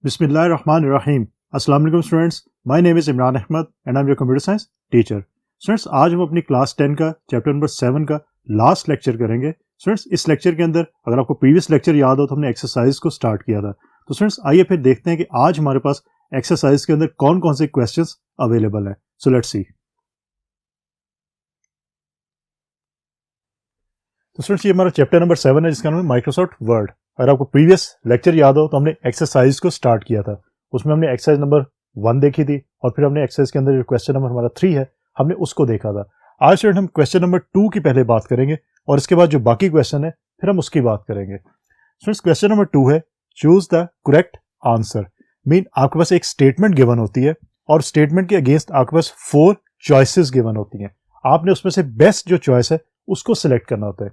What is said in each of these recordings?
बिस्मिल्लाहिर्रहमानिर्रहीम। अस्सलाम वालेकुम students, my name is Imran Ahmed and I am your computer science teacher. Students, आज हम अपनी क्लास 10 का चैप्टर नंबर 7 का लास्ट लेक्चर करेंगे। स्टूडेंट्स, इस लेक्चर के अंदर अगर आपको प्रीवियस लेक्चर याद हो तो हमने एक्सरसाइज को स्टार्ट किया था। तो स्टूडेंट्स आइए फिर देखते हैं कि आज हमारे पास एक्सरसाइज के अंदर कौन कौन से क्वेश्चंस अवेलेबल हैं। So let's see. तो स्टूडेंट्स ये हमारा चैप्टर नंबर 7 है जिसका नाम है माइक्रोसॉफ्ट वर्ड। अगर आपको प्रीवियस लेक्चर याद हो तो हमने एक्सरसाइज को स्टार्ट किया था। उसमें हमने एक्सरसाइज नंबर 1 देखी थी और फिर हमने एक्सरसाइज के अंदर जो क्वेश्चन नंबर हमारा 3 है हमने उसको देखा था। आज स्टूडेंट हम क्वेश्चन नंबर 2 की पहले बात करेंगे और इसके बाद जो बाकी क्वेश्चन है फिर हम उसकी बात करेंगे। स्टूडेंट्स क्वेश्चन नंबर 2 है choose the correct answer. Mean आपके पास एक स्टेटमेंट गिवन होती है और स्टेटमेंट के अगेंस्ट आपके पास 4 चॉइसेस गिवन होती हैं। आपने उसमें से बेस्ट जो चॉइस है उसको सिलेक्ट करना होता है।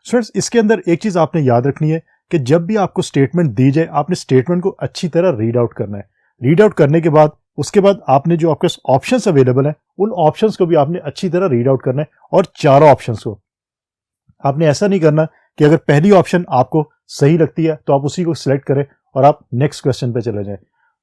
स्टूडेंट्स इसके अंदर एक चीज आपने याद रखनी है कि जब भी आपको स्टेटमेंट दी जाए आपने स्टेटमेंट को अच्छी तरह रीड आउट करना है। रीड आउट करने के बाद उसके बाद आपने जो आपके ऑप्शंस अवेलेबल हैं उन ऑप्शंस को भी आपने अच्छी तरह रीड आउट करना है और चारों ऑप्शंस को। आपने ऐसा नहीं करना कि अगर पहली ऑप्शन आपको सही लगती है तो आप उसी को सिलेक्ट करें और आप नेक्स्ट क्वेश्चन पे चले जाएं।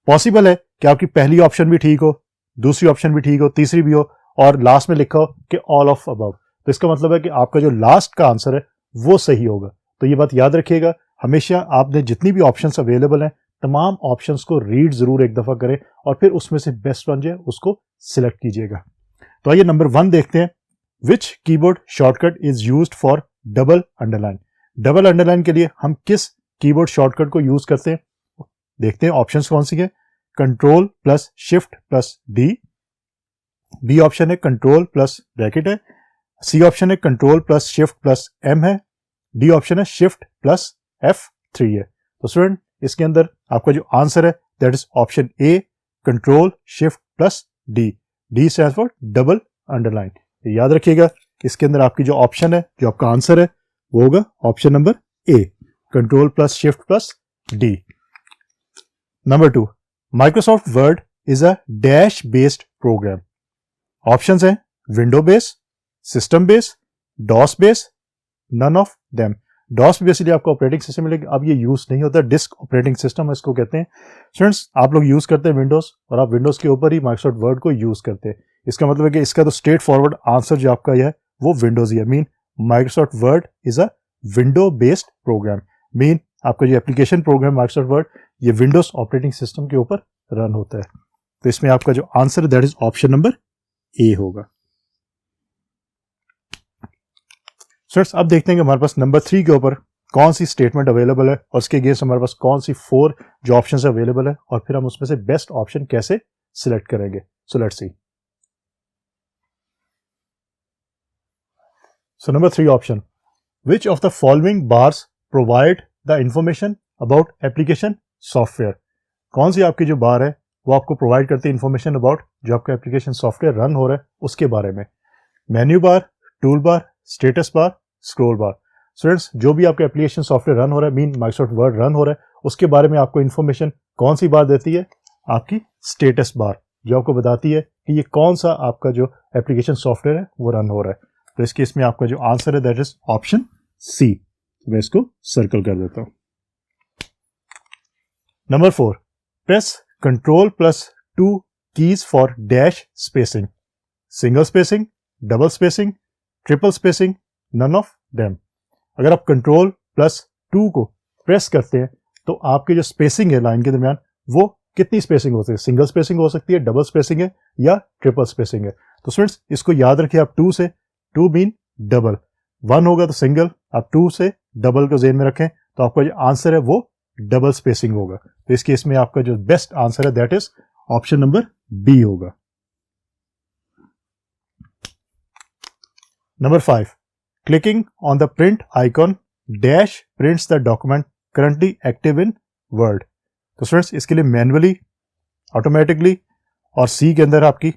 पॉसिबल है कि आपकी पहली ऑप्शन भी ठीक हो, दूसरी ऑप्शन भी ठीक हो, तीसरी भी हो और लास्ट में लिखा हो कि ऑल ऑफ अबव। तो इसका मतलब है कि आपका जो लास्ट का आंसर है वो सही होगा। तो ये बात याद रखिएगा, हमेशा आपने जितनी भी ऑप्शंस अवेलेबल हैं तमाम ऑप्शंस को रीड जरूर एक दफा करें और फिर उसमें से बेस्ट वन जो है उसको सिलेक्ट कीजिएगा। तो आइए नंबर 1 देखते हैं। Which keyboard shortcut is used for double underline. Double underline के लिए हम किस कीबोर्ड शॉर्टकट को यूज करते हैं देखते हैं। ऑप्शंस कौन सी है? Control plus shift plus D. B option है कंट्रोल प्लस ब्रैकेट है। सी ऑप्शन है control plus shift plus M है। डी ऑप्शन है शिफ्ट प्लस F3 है। तो स्टूडेंट इसके अंदर आपका जो आंसर है that is option A control shift plus D. D stands for double underline. याद रखिएगा इसके अंदर आपकी जो ऑप्शन है जो आपका आंसर है वो होगा option number A control plus shift plus D. Number 2 Microsoft Word is a dash based program. Options हैं window based, system based, DOS based, none of them. DOS basically आपका ऑपरेटिंग सिस्टम है लेकिन अब ये use नहीं होता, disk operating system इसको कहते हैं। स्टूडेंट्स आप लोग यूज करते हैं विंडोज और आप विंडोज के ऊपर ही माइक्रोसॉफ्ट वर्ड को यूज करते हैं। इसका मतलब है कि इसका तो स्ट्रेट फॉरवर्ड आंसर जो आपका यह है वो विंडोज ही है। Mean Microsoft Word is a window based program. Mean आपका जो एप्लीकेशन प्रोग्राम माइक्रोसॉफ्ट वर्ड ये विंडोज ऑपरेटिंग सिस्टम के ऊपर रन होता है। तो इसमें आपका जो आंसर है दैट इज ऑप्शन नंबर ए होगा। स्टूडेंट्स अब देखते हैं कि हमारे पास नंबर 3 के ऊपर कौन सी स्टेटमेंट अवेलेबल है और उसके अगेंस्ट हमारे पास कौन सी 4 जो ऑप्शंस अवेलेबल है और फिर हम उसमें से बेस्ट ऑप्शन कैसे सिलेक्ट करेंगे। So let's see. So number 3 option which of the following bars provide the information about application software. कौन सी आपकी जो बार है वो आपको प्रोवाइड करती है इंफॉर्मेशन अबाउट जो आपका एप्लीकेशन सॉफ्टवेयर रन हो रहा है उसके बारे में। Menu bar, tool bar, status bar, scroll बार। स्टूडेंट्स जो भी आपका एप्लीकेशन सॉफ्टवेयर रन हो रहा है मीन माइक्रोसॉफ्ट वर्ड रन हो रहा है उसके बारे में आपको इंफॉर्मेशन कौन सी बार देती है? आपकी स्टेटस बार जो आपको बताती है कि ये कौन सा आपका जो एप्लीकेशन सॉफ्टवेयर है वो रन हो रहा है। तो इस केस में आपका जो आंसर है दैट इज ऑप्शन सी। मैं इसको सर्कल कर देता हूं। Number 4 press control plus 2 keys for dash spacing. Single spacing, double spacing, triple spacing, none of them. अगर आप कंट्रोल प्लस 2 को प्रेस करते हैं तो आपकी जो स्पेसिंग है लाइन के दरमियान वो कितनी स्पेसिंग हो सकती है? सिंगल स्पेसिंग हो सकती है, डबल स्पेसिंग है या ट्रिपल स्पेसिंग है। तो स्टूडेंट्स इसको याद रखिए आप 2 से, 2 मीन डबल, 1 होगा तो सिंगल, आप 2 से डबल को ज़हन में रखें तो आपका जो आंसर है वो डबल स्पेसिंग होगा। तो इस केस में आपका जो बेस्ट आंसर है that is option number B होगा। Number 5 clicking on the print icon dash prints the document currently active in Word. तो स्टूडेंट्स इसके लिए मैन्युअली, ऑटोमेटिकली और सी के अंदर आपकी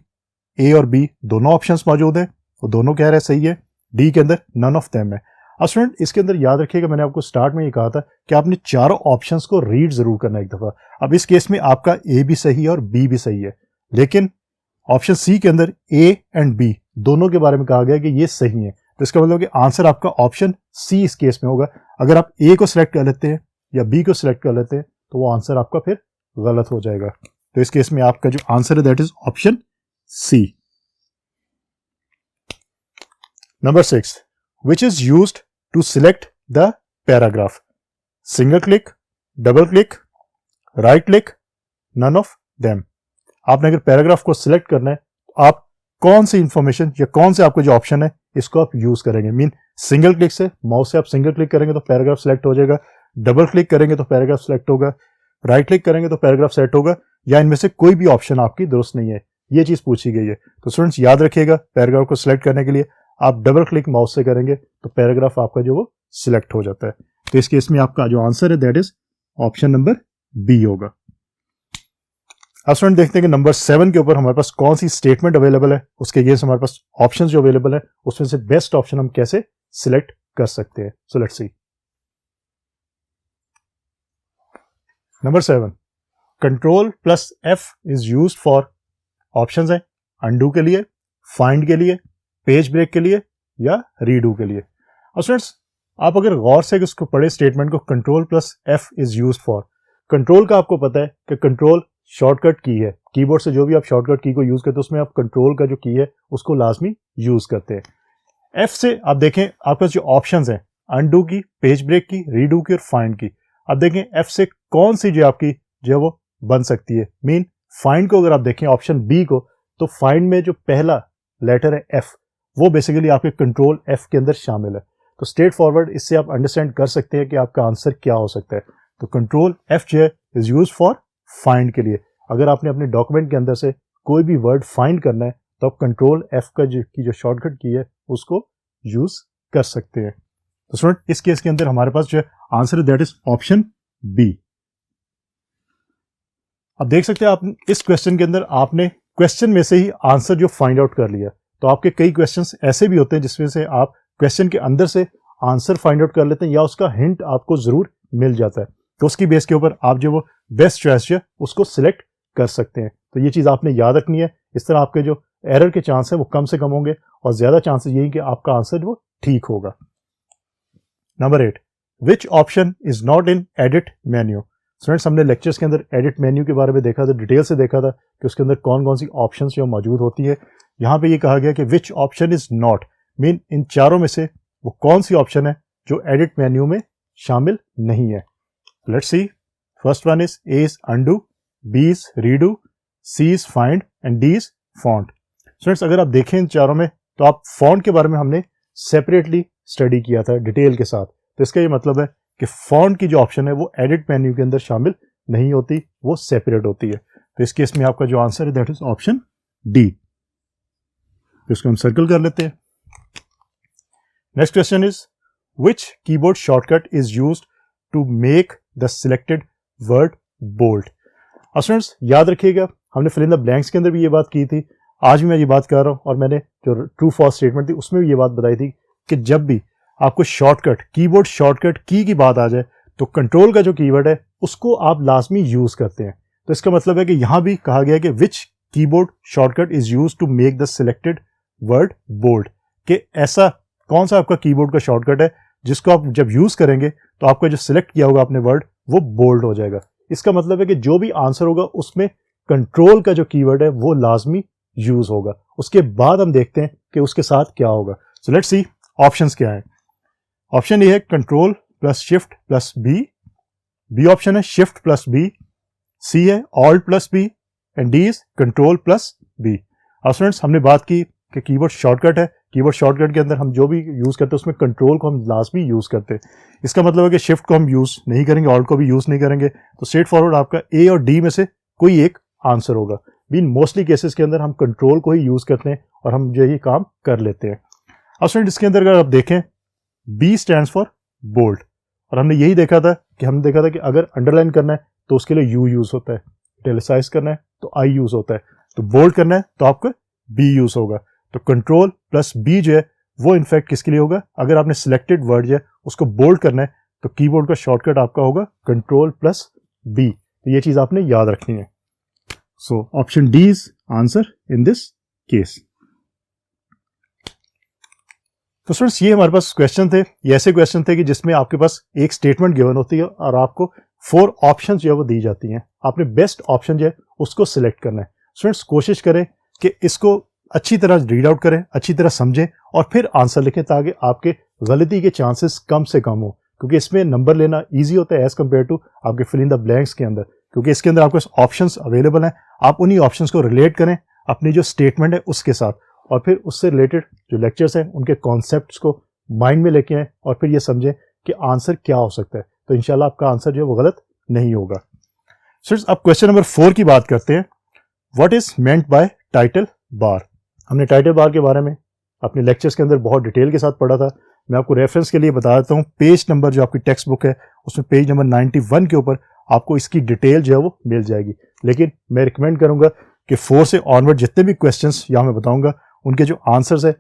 ए और बी दोनों ऑप्शंस मौजूद हैं, वो दोनों कह रहे हैं सही है। डी के अंदर नन ऑफ देम है। अब स्टूडेंट इसके अंदर याद रखिएगा मैंने आपको स्टार्ट में ये कहा था कि आपने चारों ऑप्शंस को रीड जरूर करना एक दफा। अब इस केस में आपका ए भी सही है और बी भी सही है लेकिन ऑप्शन सी के अंदर ए एंड बी दोनों के बारे में कहा गया कि ये सही है। तो इसका मतलब कि आंसर आपका ऑप्शन सी इस केस में होगा। अगर आप ए को सिलेक्ट कर लेते हैं या बी को सिलेक्ट कर लेते हैं तो वो आंसर आपका फिर गलत हो जाएगा। तो इस केस में आपका जो आंसर है that is option C. Number 6, which is used to select the paragraph? Single click, double click, right click, none of them. आपने अगर पैराग्राफ को सिलेक्ट करना है तो आप कौन सी इंफॉर्मेशन या कौन से आपका जो ऑप्शन है इसको आप यूज करेंगे? मीन सिंगल क्लिक से, माउस से आप सिंगल क्लिक करेंगे तो पैराग्राफ सिलेक्ट हो जाएगा, डबल क्लिक करेंगे तो पैराग्राफ सिलेक्ट होगा, राइट क्लिक करेंगे तो पैराग्राफ सेलेक्ट होगा, या इनमें से कोई भी ऑप्शन आपकी दुरुस्त नहीं है, ये चीज पूछी गई है। तो स्टूडेंट्स याद रखिएगा, पैराग्राफ को सिलेक्ट करने के लिए आप डबल क्लिक माउस से करेंगे तो पैराग्राफ आपका जो वो सिलेक्ट हो जाता है। तो इस केस में आपका जो आंसर है that is option number B होगा। अब स्टूडेंट देखते हैं कि नंबर 7 के ऊपर हमारे पास कौन सी स्टेटमेंट अवेलेबल है, उसके अगेंस्ट हमारे पास ऑप्शंस जो अवेलेबल है उसमें से बेस्ट ऑप्शन हम कैसे सिलेक्ट कर सकते हैं। So let's see. Number 7, control plus F is used for, options है अनडू के लिए, फाइंड के लिए, पेज ब्रेक के लिए या रीडू के लिए। अब स्टूडेंट्स आप अगर गौर से इसको पढ़े स्टेटमेंट को, control plus F is used for, control का आपको पता है कि कंट्रोल शॉर्टकट की है, कीबोर्ड से जो भी आप शॉर्टकट की को यूज करते हैं उसमें आप कंट्रोल का जो की है उसको लाजमी यूज करते हैं। एफ से आप देखें आपके पास जो ऑप्शंस हैं अनडू की, पेज ब्रेक की, रीडू की और फाइंड की, अब देखें एफ से कौन सी जो आपकी जो है वो बन सकती है। मीन फाइंड को अगर आप देखें ऑप्शन बी को, तो फाइंड में जो पहला लेटर है एफ वो बेसिकली आपके कंट्रोल एफ के अंदर शामिल है। तो स्ट्रेट फॉरवर्ड इससे आप अंडरस्टैंड कर सकते हैं कि आपका आंसर क्या हो सकता है। तो कंट्रोल एफ जो है इज यूज फॉर फाइंड के लिए। अगर आपने अपने डॉक्यूमेंट के अंदर से कोई भी वर्ड फाइंड करना है तो आप कंट्रोल एफ का जो शॉर्टकट की है उसको यूज कर सकते हैं। तो स्टूडेंट इस केस के अंदर हमारे पास जो आंसर है दैट इज ऑप्शन बी। अब देख सकते हैं आप इस क्वेश्चन के अंदर आपने क्वेश्चन में से ही आंसर जो फाइंड आउट कर लिया। तो आपके कई क्वेश्चंस ऐसे भी होते हैं जिसमें से आप क्वेश्चन के अंदर से आंसर फाइंड आउट कर लेते हैं या उसका हिंट आपको जरूर मिल जाता है। तो उसकी बेस के ऊपर आप जो वो बेस्ट चॉइस है उसको सिलेक्ट कर सकते हैं। तो ये चीज आपने याद रखनी है। इस तरह आपके जो एरर के चांस है वो कम से कम होंगे और ज्यादा चांसेस यही कि आपका आंसर वो ठीक होगा। Number 8, which option is not in edit menu? Students हमने लेक्चर्स के अंदर एडिट मेन्यू के बारे में देखा था, डिटेल से देखा था कि उसके अंदर कौन कौन सी ऑप्शंस जो मौजूद होती है। यहाँ पे ये कहा गया कि which option is not, mean in चारों में से वो कौन सी ऑप्शन है जो एडिट मेन्यू में शामिल नहीं है। Let's see. First one is A is undo, B is redo, C is find and D is font. Students अगर आप देखें इन चारों में तो आप फॉन्ट के बारे में हमने सेपरेटली स्टडी किया था डिटेल के साथ। तो इसका ये मतलब है कि फॉन्ट की जो ऑप्शन है वो एडिट मेन्यू के अंदर शामिल नहीं होती, वो सेपरेट होती है। तो इस केस में आपका जो आंसर है दैट इज ऑप्शन डी। तो इसको हम सर्कल कर लेते हैं। Next question is which keyboard shortcut is used to make the selected word bold? Students याद रखिएगा हमने फिल इन द ब्लैंक्स के अंदर भी ये बात की थी, आज भी मैं ये बात कर रहा हूं और मैंने जो ट्रू फॉल्स स्टेटमेंट थी उसमें भी ये बात बताई थी कि जब भी आपको शॉर्टकट कीबोर्ड शॉर्टकट की बात आ जाए तो कंट्रोल का जो कीवर्ड है उसको आप लाजमी यूज करते हैं। तो इसका मतलब है कि यहां भी कहा गया है कि which keyboard shortcut is used to make the selected word bold, कि ऐसा कौन सा आपका कीबोर्ड का शॉर्टकट है जिसको आप जब यूज करेंगे तो आपका जो सिलेक्ट किया होगा आपने वर्ड वो बोल्ड हो जाएगा। इसका मतलब है कि जो भी आंसर होगा उसमें कंट्रोल का जो कीवर्ड है वो लाजमी यूज होगा। उसके बाद हम देखते हैं कि उसके साथ क्या होगा। सो लेट्स सी ऑप्शंस क्या है। ऑप्शन ए है control plus shift plus B, B option है शिफ्ट प्लस बी, सी है alt plus B and D is control plus B. अब स्टूडेंट्स हमने बात की कि कीबोर्ड शॉर्टकट है, कीबोर्ड शॉर्टकट के अंदर हम जो भी यूज करते हैं उसमें कंट्रोल को हम लाजमी यूज करते हैं। इसका मतलब है कि शिफ्ट को हम यूज नहीं करेंगे, ऑल्ट को भी यूज नहीं करेंगे। तो स्ट्रेट फॉरवर्ड आपका ए और डी में से कोई एक आंसर होगा। मीन मोस्टली केसेस के अंदर हम कंट्रोल को ही यूज करते हैं और हम जो ये काम कर लेते हैं। अब स्टूडेंट इसके अंदर अगर आप देखें बी स्टैंड्स फॉर बोल्ड, और हमने यही देखा था कि अगर अंडरलाइन करना है तो उसके लिए यू यूज होता है, इटैलिसाइज करना है तो आई यूज होता है, तो बोल्ड करना है तो आपका बी यूज होगा। तो कंट्रोल प्लस बी जो है वो इनफैक्ट किसके लिए होगा, अगर आपने सिलेक्टेड वर्ड जो है उसको बोल्ड करना है तो कीबोर्ड का शॉर्टकट आपका होगा कंट्रोल प्लस बी। तो ये चीज आपने याद रखनी है। So option D is answer in this case. तो स्टूडेंट्स ये हमारे पास क्वेश्चन थे, ये ऐसे क्वेश्चन थे कि जिसमें आपके पास एक स्टेटमेंट गिवन होती है और आपको 4 ऑप्शन जो है वो दी जाती हैं, आपने बेस्ट ऑप्शन जो है उसको सिलेक्ट करना है। स्टूडेंट्स कोशिश करें कि इसको अच्छी तरह रीड आउट करें, अच्छी तरह समझें और फिर आंसर लिखें ताकि आपके गलती के चांसेस कम से कम हो, क्योंकि इसमें नंबर लेना ईजी होता है एज कम्पेयर टू आपके फिल इन द ब्लैंक्स के अंदर, क्योंकि इसके अंदर आपके ऑप्शंस अवेलेबल हैं। आप उन्हीं ऑप्शंस को रिलेट करें अपनी जो स्टेटमेंट है उसके साथ, और फिर उससे रिलेटेड जो लेक्चर्स हैं उनके कॉन्सेप्ट्स को माइंड में लेके आएँ और फिर ये समझें कि आंसर क्या हो सकता है, तो इंशाल्लाह आपका आंसर जो है वो गलत नहीं होगा। स्टूडेंट्स अब क्वेश्चन नंबर 4 की बात करते हैं। What is meant by title bar. हमने टाइटल बार के बारे में अपने लेक्चर्स के अंदर बहुत डिटेल के साथ पढ़ा था। मैं आपको रेफरेंस के लिए बता देता हूँ, पेज नंबर जो आपकी टेक्स्ट बुक है उसमें पेज नंबर 91 के ऊपर आपको इसकी डिटेल जो है वो मिल जाएगी। लेकिन मैं रिकमेंड करूंगा कि 4 से ऑनवर्ड जितने भी क्वेश्चंस यहाँ मैं बताऊंगा उनके जो आंसर्स है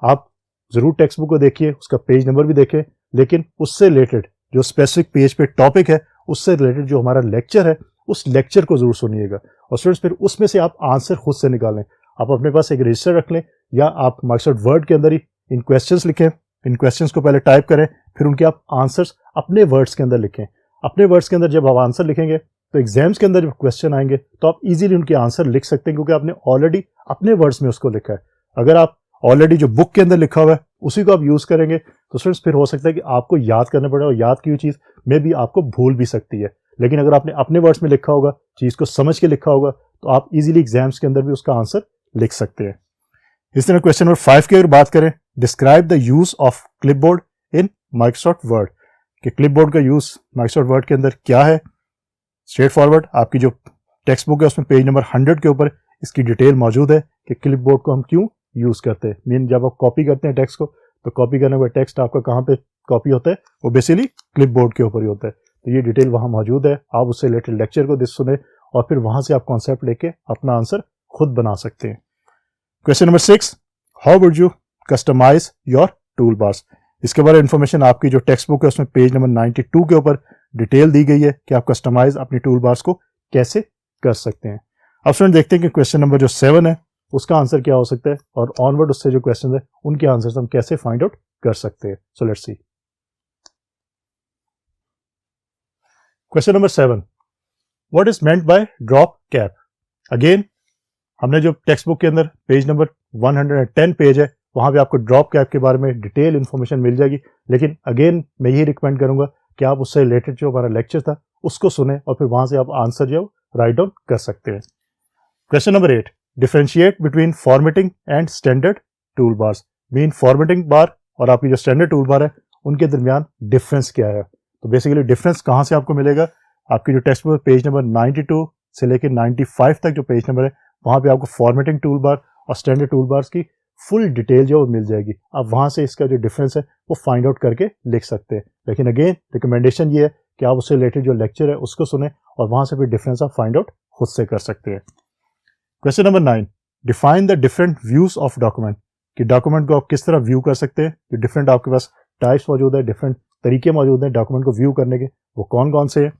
आप जरूर टेक्स्ट बुक को देखिए, उसका पेज नंबर भी देखें, लेकिन उससे रिलेटेड जो स्पेसिफिक पेज पे टॉपिक है उससे रिलेटेड जो हमारा लेक्चर है उस लेक्चर को जरूर सुनिएगा। और स्टूडेंट्स फिर उसमें से आप आंसर खुद से निकालें। आप अपने पास एक रजिस्टर रख लें या आप माइक्रोसॉफ्ट वर्ड के अंदर ही इन क्वेश्चंस लिखें, इन क्वेश्चंस को पहले टाइप करें, फिर उनके आप आंसर्स अपने वर्ड्स के अंदर लिखें। अपने वर्ड्स के अंदर जब आप आंसर लिखेंगे तो एग्जाम्स के अंदर जब क्वेश्चन आएंगे तो आप इजीली उनके आंसर लिख सकते हैं, क्योंकि आपने ऑलरेडी अपने वर्ड्स में उसको लिखा है। अगर आप ऑलरेडी जो बुक के अंदर लिखा हुआ है उसी को आप यूज करेंगे तो स्टूडेंट्स फिर हो सकता है कि आपको याद करना पड़े और याद की हुई चीज में भी आपको भूल भी सकती है। लेकिन अगर आपने अपने वर्ड्स में लिखा होगा, चीज को समझ के लिखा होगा, तो आप इजीली एग्जाम्स के अंदर भी उसका आंसर लिख सकते हैं। इस तरह क्वेश्चन नंबर 5 की अगर बात करें, describe the use of clipboard in Microsoft word, कि क्लिपबोर्ड का यूज माइक्रोसॉफ्ट वर्ड के अंदर क्या है। स्ट्रेट फॉरवर्ड आपकी जो टेक्स्ट बुक है उसमें पेज नंबर 100 के ऊपर इसकी डिटेल मौजूद है कि क्लिपबोर्ड को हम क्यों यूज करते हैं। मीन जब आप कॉपी करते हैं टेक्स्ट को, तो कॉपी करने के बाद टेक्स्ट आपका कहाँ पे कॉपी होता है, वो बेसिकली क्लिपबोर्ड के ऊपर ही होता है। तो ये डिटेल वहां मौजूद है, आप उससे रिलेटेड लेक्चर को सुने और फिर वहां से आप कॉन्सेप्ट लेके अपना आंसर खुद बना सकते हैं। Question number 6, how would you customise your toolbars. इसके बारे में इंफॉर्मेशन आपकी जो टेक्स्ट बुक है उसमें पेज नंबर 92 के ऊपर डिटेल दी गई है कि आप कस्टमाइज अपनी टूल बार्स को कैसे कर सकते हैं। अब स्टूडेंट देखते हैं कि क्वेश्चन नंबर जो 7 है उसका आंसर क्या हो सकता है और ऑनवर्ड उससे जो क्वेश्चन है उनके आंसर हम कैसे फाइंड आउट कर सकते हैं। So let's see. Question number 7, what is meant by drop cap. Again हमने जो टेक्स्ट बुक के अंदर पेज नंबर 110 पेज है वहां पे आपको ड्रॉप कैप के बारे में डिटेल इंफॉर्मेशन मिल जाएगी। लेकिन अगेन मैं यही रिकमेंड करूंगा कि आप उससे रिलेटेड जो हमारा लेक्चर था उसको सुने और फिर वहां से आप आंसर जो राइट डाउन कर सकते हैं। Question number 8, differentiate between formatting and standard tool bars. Mean formatting bar और आपकी जो स्टैंडर्ड टूल बार है उनके दरमियान डिफरेंस क्या है। तो बेसिकली डिफरेंस कहां से आपको मिलेगा, आपकी जो टेक्स्ट बुक पेज नंबर 92 से लेकर 95 तक जो पेज नंबर है वहां पे आपको फॉर्मेटिंग टूल बार और स्टैंडर्ड टूल बार्स की फुल डिटेल जो मिल जाएगी। आप वहां से इसका जो डिफरेंस है वो फाइंड आउट करके लिख सकते हैं। लेकिन अगेन रिकमेंडेशन ये है कि आप उससे रिलेटेड जो लेक्चर है उसको सुने और वहां से फिर डिफरेंस आप फाइंड आउट खुद से कर सकते हैं। Question number 9, define the different views of document, कि डॉक्यूमेंट को आप किस तरह व्यू कर सकते हैं। जो डिफरेंट आपके पास टाइप्स मौजूद है, डिफरेंट तरीके मौजूद हैं डॉक्यूमेंट को व्यू करने के, वो कौन कौन से हैं।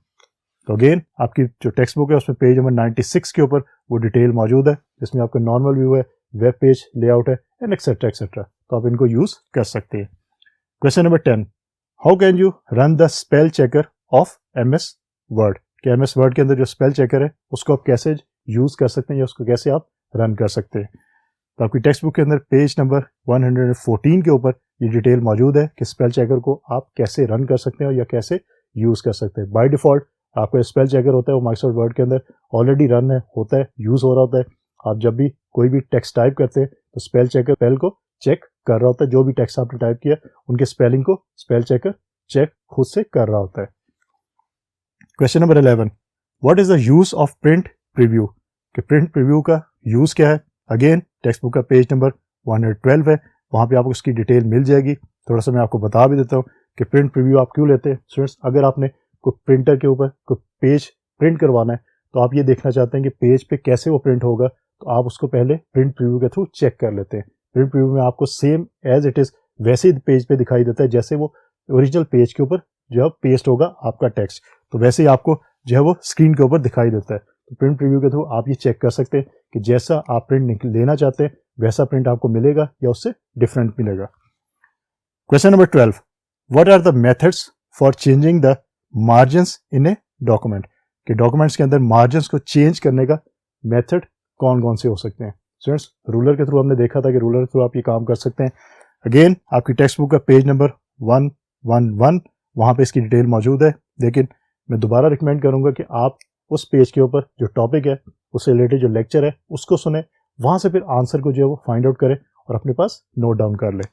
तो अगेन आपकी जो टेक्स्ट बुक है उसमें पेज नंबर 96 के ऊपर वो डिटेल मौजूद है, जिसमें आपका नॉर्मल व्यू है, वेब पेज लेआउट है एंड एक्सेट्रा एक्सेट्रा। तो आप इनको यूज कर सकते हैं। Question number 10, how can you run the spell checker of MS word, कि MS वर्ड के अंदर जो स्पेल चेकर है उसको आप कैसे यूज कर सकते हैं या उसको कैसे आप रन कर सकते हैं। तो आपकी टेक्स्ट बुक के अंदर पेज नंबर 114 के ऊपर ये डिटेल मौजूद है कि स्पेल चेकर को आप कैसे रन कर सकते हैं या कैसे यूज कर सकते हैं। बाय डिफॉल्ट आपका स्पेल चेकर होता है वो माइक्रोसॉफ्ट वर्ड के अंदर ऑलरेडी रन है, होता है, यूज हो रहा होता है। आप जब भी कोई भी टेक्स्ट टाइप करते हैं तो स्पेल चेकर स्पेल को चेक कर रहा होता है। जो भी टेक्स्ट आपने टाइप किया उनके स्पेलिंग को स्पेल चेकर चेक खुद से कर रहा होता है। Question number 11, what is the use of print preview, कि प्रिंट प्रीव्यू का यूज क्या है। अगेन टेक्स्ट बुक का पेज नंबर 112 है, वहां पे आपको उसकी डिटेल मिल जाएगी। थोड़ा सा मैं आपको बता भी देता हूँ कि प्रिंट प्रीव्यू आप क्यों लेते हैं। स्टूडेंट्स अगर आपने कोई प्रिंटर के ऊपर कोई पेज प्रिंट करवाना है तो आप ये देखना चाहते हैं कि पेज पे कैसे वो प्रिंट होगा, तो आप उसको पहले प्रिंट प्रीव्यू के थ्रू चेक कर लेते हैं। प्रिंट प्रीव्यू में आपको सेम एज इट इज वैसे ही पेज पे दिखाई देता है जैसे वो ओरिजिनल पेज के ऊपर जो है पेस्ट होगा आपका टेक्स्ट, तो वैसे ही आपको जो है वो स्क्रीन के ऊपर दिखाई देता है। तो प्रिंट प्रीव्यू के थ्रू आप ये चेक कर सकते हैं कि जैसा आप प्रिंट लेना चाहते हैं वैसा प्रिंट आपको मिलेगा या उससे डिफरेंट मिलेगा। Question number 12, what are the methods for changing the margins in a document कि डॉक्यूमेंट्स के अंदर मार्जिन्स को चेंज करने का मेथड कौन कौन से हो सकते हैं। स्टूडेंट्स, रूलर के थ्रू हमने देखा था कि रूलर के थ्रू आप ये काम कर सकते हैं। अगेन आपकी टेक्स्ट बुक का पेज नंबर 111 वहाँ पे इसकी डिटेल मौजूद है, लेकिन मैं दोबारा रिकमेंड करूँगा कि आप उस पेज के ऊपर जो टॉपिक है उससे रिलेटेड जो लेक्चर है उसको सुने, वहाँ से फिर आंसर को जो है वो फाइंड आउट करें और अपने पास नोट डाउन कर ले।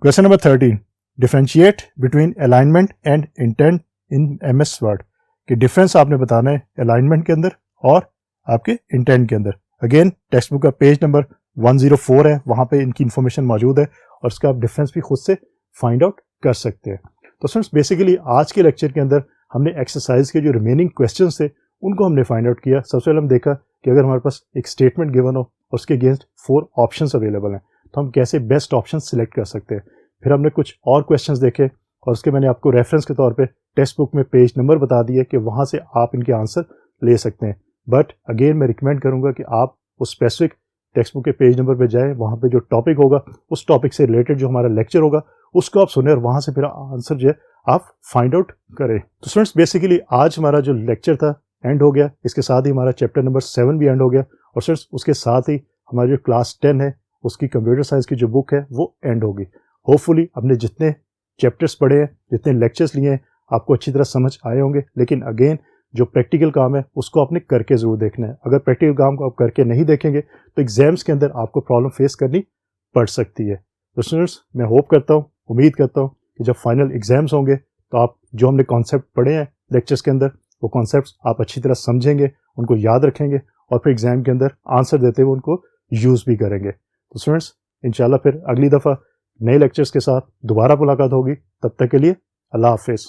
Question number 13, differentiate between alignment and intent in MS word कि डिफरेंस आपने बताना है अलाइनमेंट के अंदर और आपके इंटेंट के अंदर। अगेन टेक्स्ट बुक का पेज नंबर 104 है, वहाँ पे इनकी इन्फॉर्मेशन मौजूद है और इसका आप डिफरेंस भी खुद से फाइंड आउट कर सकते हैं। तो फ्रेंड्स, बेसिकली आज के लेक्चर के अंदर हमने एक्सरसाइज के जो रिमेनिंग क्वेश्चंस थे उनको हमने फाइंड आउट किया। सबसे पहले हम देखा कि अगर हमारे पास एक स्टेटमेंट गिवन हो और उसके अगेंस्ट 4 ऑप्शंस अवेलेबल हैं तो हम कैसे बेस्ट ऑप्शन सिलेक्ट कर सकते हैं। फिर हमने कुछ और क्वेश्चंस देखे और उसके मैंने आपको रेफरेंस के तौर पे टेक्स्ट बुक में पेज नंबर बता दिए कि वहाँ से आप इनके आंसर ले सकते हैं। बट अगेन मैं रिकमेंड करूँगा कि आप उस स्पेसिफिक टेक्स्ट बुक के पेज नंबर पे जाएं, वहाँ पे जो टॉपिक होगा उस टॉपिक से रिलेटेड जो हमारा लेक्चर होगा उसको आप सुने और वहाँ से फिर आंसर जो है आप फाइंड आउट करें। तो स्टूडेंट्स, बेसिकली आज हमारा जो लेक्चर था एंड हो गया, इसके साथ ही हमारा चैप्टर नंबर 7 भी एंड हो गया और स्टूडेंट्स उसके साथ ही हमारी जो क्लास 10 है उसकी कंप्यूटर साइंस की जो बुक है वो एंड होगी। होपफुली हमने जितने चैप्टर्स पढ़े हैं, जितने लेक्चर्स लिए हैं, आपको अच्छी तरह समझ आए होंगे। लेकिन अगेन जो प्रैक्टिकल काम है उसको आपने करके ज़रूर देखना है। अगर प्रैक्टिकल काम को आप करके नहीं देखेंगे तो एग्जाम्स के अंदर आपको प्रॉब्लम फेस करनी पड़ सकती है। तो स्टूडेंट्स, मैं होप करता हूँ, उम्मीद करता हूँ कि जब फाइनल एग्जाम्स होंगे तो आप जो हमने कॉन्सेप्ट पढ़े हैं लेक्चर्स के अंदर वो कॉन्सेप्ट्स आप अच्छी तरह समझेंगे, उनको याद रखेंगे और फिर एग्जाम के अंदर आंसर देते हुए उनको यूज़ भी करेंगे। तो स्टूडेंट्स, इंशाल्लाह फिर अगली दफ़ा नए लेक्चर्स के साथ दोबारा मुलाकात होगी। तब तक के लिए अल्लाह हाफिज़।